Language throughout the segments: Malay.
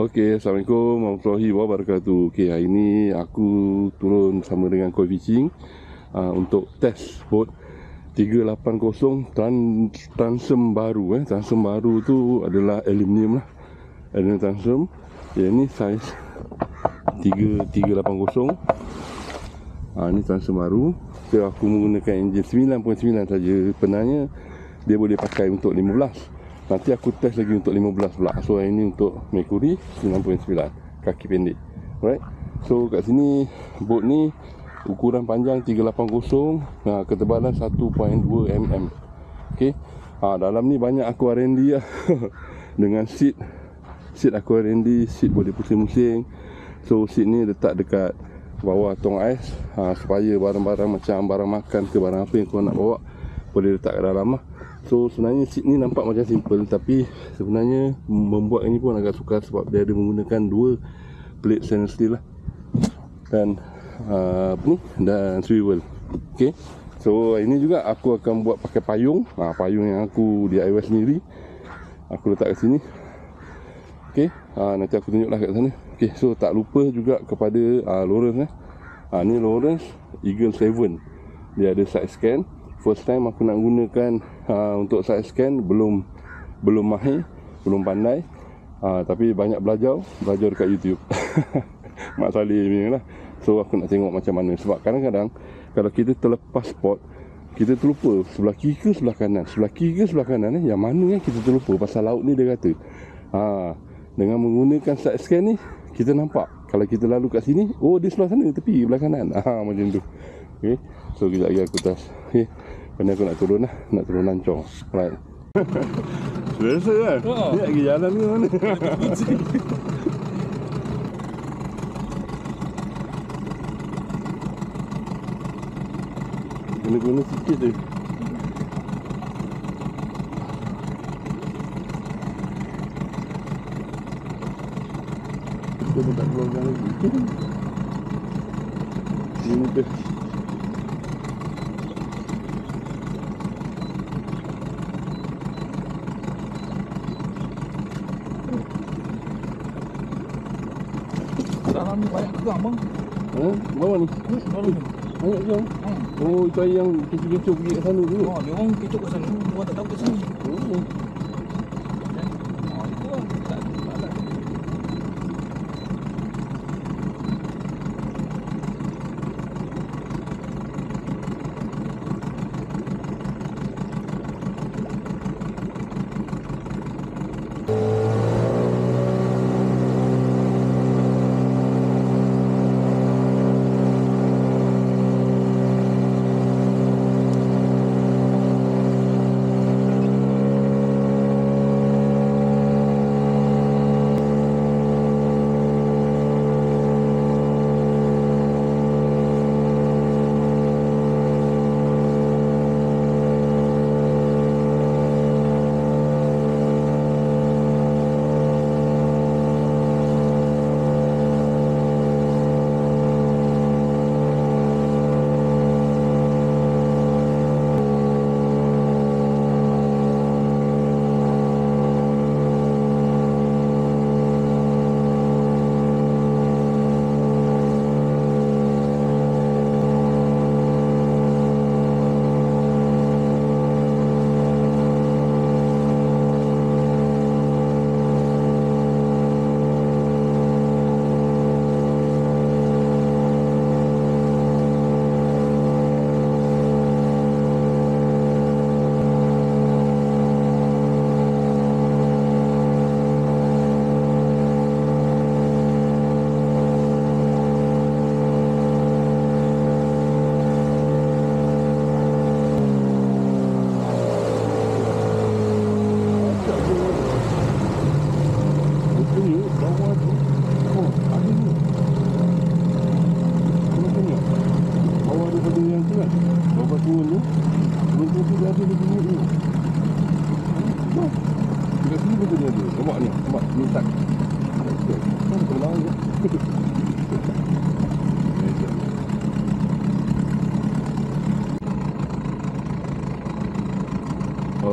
Okey, Assalamualaikum warahmatullahi wabarakatuh. Okey, hari ni aku turun sama dengan Koi Fishing untuk test boat 380 transom baru. Transom baru tu adalah aluminium lah, aluminium transom. Yang ni saiz 380. Ni transom baru. So, aku menggunakan enjin 9.9 saja. Sebenarnya dia boleh pakai untuk 15. Nanti aku test lagi untuk 15 pula. So ini untuk Mercury 9.9 kaki pendek. Alright. So kat sini boat ni ukuran panjang 380, ketebalan 1.2 mm. Okey. Dalam ni banyak aqua randy lah. Dengan seat aqua randy, seat boleh pusing-pusing. So seat ni letak dekat bawah tong ais, supaya barang-barang macam barang makan ke barang apa yang kau nak bawa boleh letak kat dalam lah. So sebenarnya seat ni nampak macam simple, tapi sebenarnya membuat ini pun agak sukar sebab dia ada menggunakan dua plate stainless steel lah, dan dan swivel. Okay. So ini juga aku akan buat pakai payung. Payung yang aku DIY sendiri, aku letak kat sini. Okay. Nanti aku tunjuklah kat sana. Okay. So tak lupa juga kepada Lawrence. Ni Lawrence Eagle 7. Dia ada side scan. First time aku nak gunakan untuk side scan, belum mahir, belum pandai, tapi banyak belajar dekat YouTube. Mak Saleh ni lah. So aku nak tengok macam mana, sebab kadang-kadang kalau kita terlepas spot, kita terlupa sebelah kiri ke sebelah kanan, sebelah kiri ke sebelah kanan, yang mana kita terlupa. Pasal laut ni dia kata dengan menggunakan side scan ni, kita nampak kalau kita lalu kat sini, oh dia sebelah sana, tepi belah kanan. Macam tu. Okay. So kejap lagi aku tas. Okay. Lepas aku nak turun lah, nak turun lancong. Right. Biasa kan? Ni nak pergi jalan ke mana? Kena guna sikit je. Kita pun tak keluarkan lagi. Ini tu. Dalam ni banyak ke bang? Bawah ni? Dalam ni banyak je. Oh, itu air yang kecoh-kecoh pergi kat sana dulu. dia orang kecoh kat sana, orang tak tahu kat sini. Itu lah.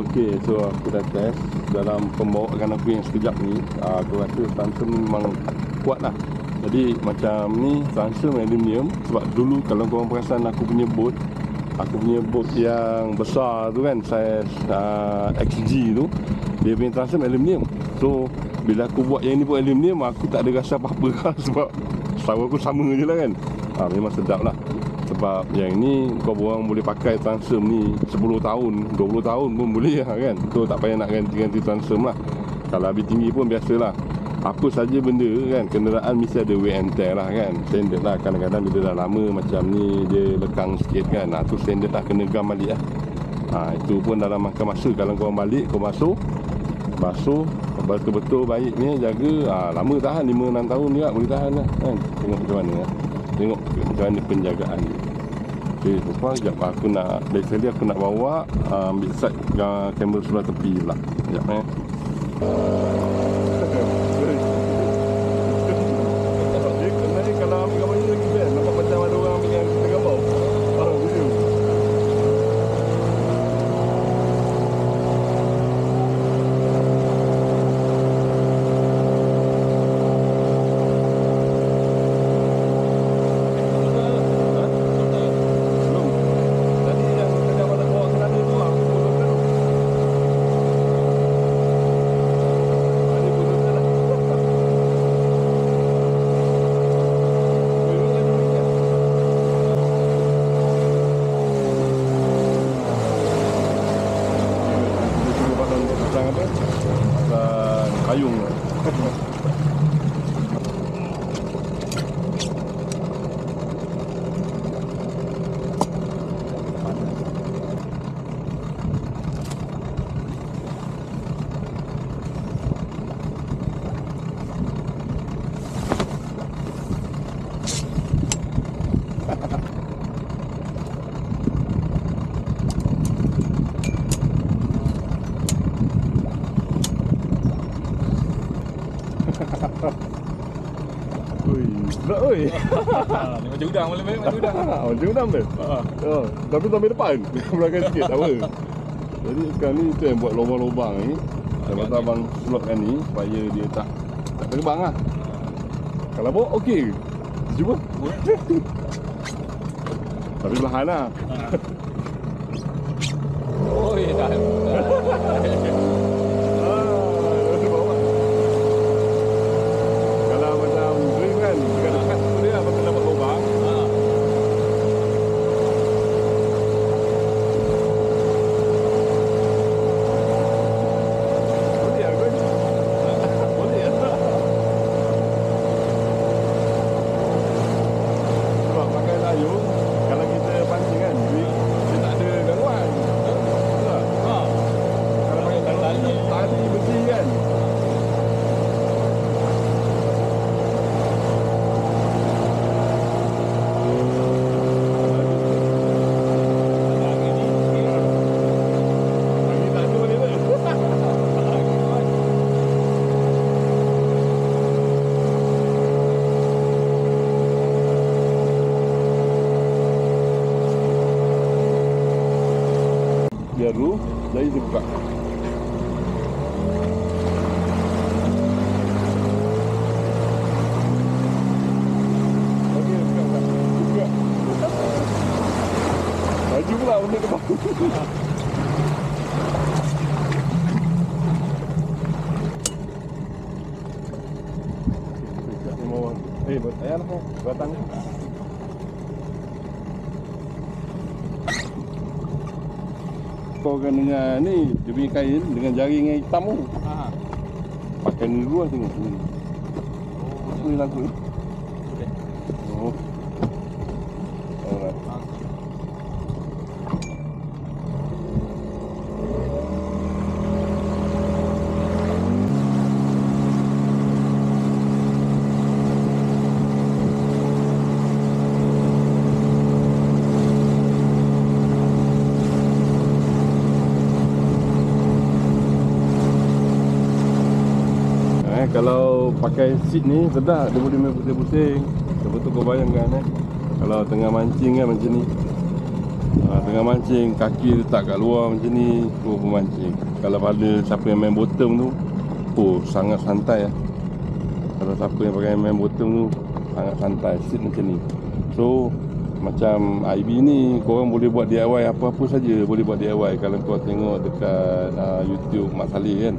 Okey, so aku dah test dalam pembawaan aku yang sekejap ni. Aku rasa transfer ni memang kuat lah. Jadi macam ni transfer aluminium. Sebab dulu kalau korang perasan aku punya boat yang besar tu kan, saiz XG tu, dia punya transfer aluminium. So bila aku buat yang ni pun aluminium, aku tak ada rasa apa-apa lah. Sebab sawah aku sama je lah kan. Memang sedap lah. Sebab yang ni kau orang boleh pakai transfer ni 10 tahun, 20 tahun pun boleh lah kan. So tak payah nak ganti-ganti transfer lah. Kalau habis tinggi pun biasalah. Apa saja benda kan, kenderaan mesti ada wear and tear lah kan. Standard lah, kadang-kadang bila dah lama macam ni dia lekang sikit kan. Tu standard lah, kena gam balik lah. Itu pun dalam masa kalau korang balik, kau basuh, betul-betul baik ni, jaga. Lama tahan, 5-6 tahun juga boleh tahan lah kan. Tengok macam mana lah. Tengok macam mana penjagaan dia. Okay, so far sekejap aku nak, basically aku nak bawa ambil side kamera sebelah tepi pula. Sekejap kalau ambil gambar ni lagi best. Nampak macam ada orang ambil yang kita gambar. Video. Payung. Sedap oi. Ni macam udang, macam udang. Macam udang dia. Tapi sampai depan. Belakang sikit tak apa. Jadi sekarang ni tu yang buat lubang-lubang ni. Lepas abang slotkan ni supaya dia tak terbang lah. Kalau bawa okey. Cuba. Tapi perlahan lah. Oi, dah. Biar dulu, jadi dia buka. Okey, buka. Laju pula benda depan. Ayah lah, batang ni. Kau kan dengan ni, dia punya kain dengan jaring yang hitam tu. Pakai ni dulu lah, tengok ni. Ni lagu ni. Oh. Alright. Kalau pakai seat ni sedap, dia boleh main pusing-pusing. Betul-betul kau bayangkan kalau tengah mancing kan macam ni. Tengah mancing, kaki letak kat luar macam ni, pemancing. Kalau pada siapa yang main bottom tu, sangat santai lah. Kalau siapa yang pakai main bottom tu, sangat santai, sit macam ni. So macam IB ni, korang boleh buat DIY apa-apa saja, boleh buat DIY. Kalau kau tengok dekat YouTube Mak Saleh kan,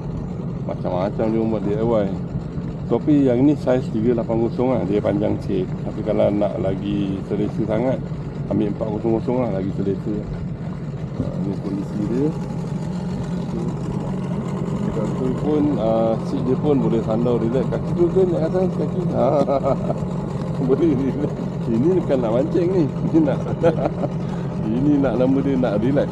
macam-macam dia buat DIY. Tapi yang ni saiz 380 lah, dia panjang sikit. Tapi kalau nak lagi selesa sangat, ambil 400 lah, lagi selesa. Ni kondisi dia. Dekat tu pun seat dia pun boleh sandar relax. Kaki tu kan nak atas kaki. Boleh relax. Ini bukan nak mancing ni. Ini nak ini nak nama dia nak relax.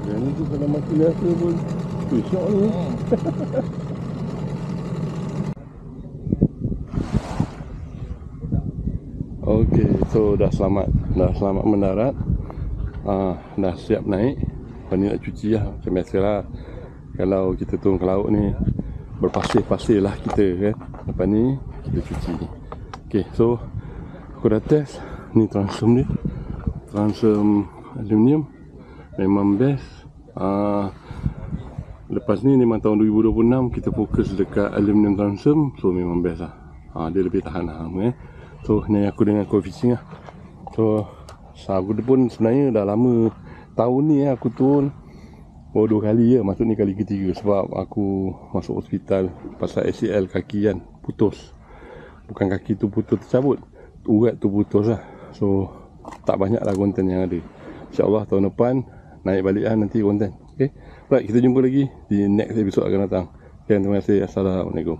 Yang ni tu kalau mati biasa pun syok ni. Okey, so dah selamat mendarat. Dah siap naik. Lepas ni nak cuci lah, macam biasalah. Kalau kita turun ke laut ni, berpasir-pasir lah kita kan. Lepas ni kita cuci. Okey, so aku dah test. Ni transom dia, transom aluminium, memang best. Lepas ni memang tahun 2026 kita fokus dekat aluminium transom, so memang best lah. Dia lebih tahan lama. So ni aku dengan co-fishing lah. So aku pun sebenarnya dah lama, tahun ni aku turun baru 2 kali je. Masuk ni kali ketiga sebab aku masuk hospital pasal ACL kaki kan, putus. Bukan kaki tu putus tercabut, urat tu putus lah. So tak banyak lah konten yang ada. InsyaAllah tahun depan naik balik lah nanti konten. Okay, right, kita jumpa lagi di next episode akan datang. Okay, terima kasih. Assalamualaikum.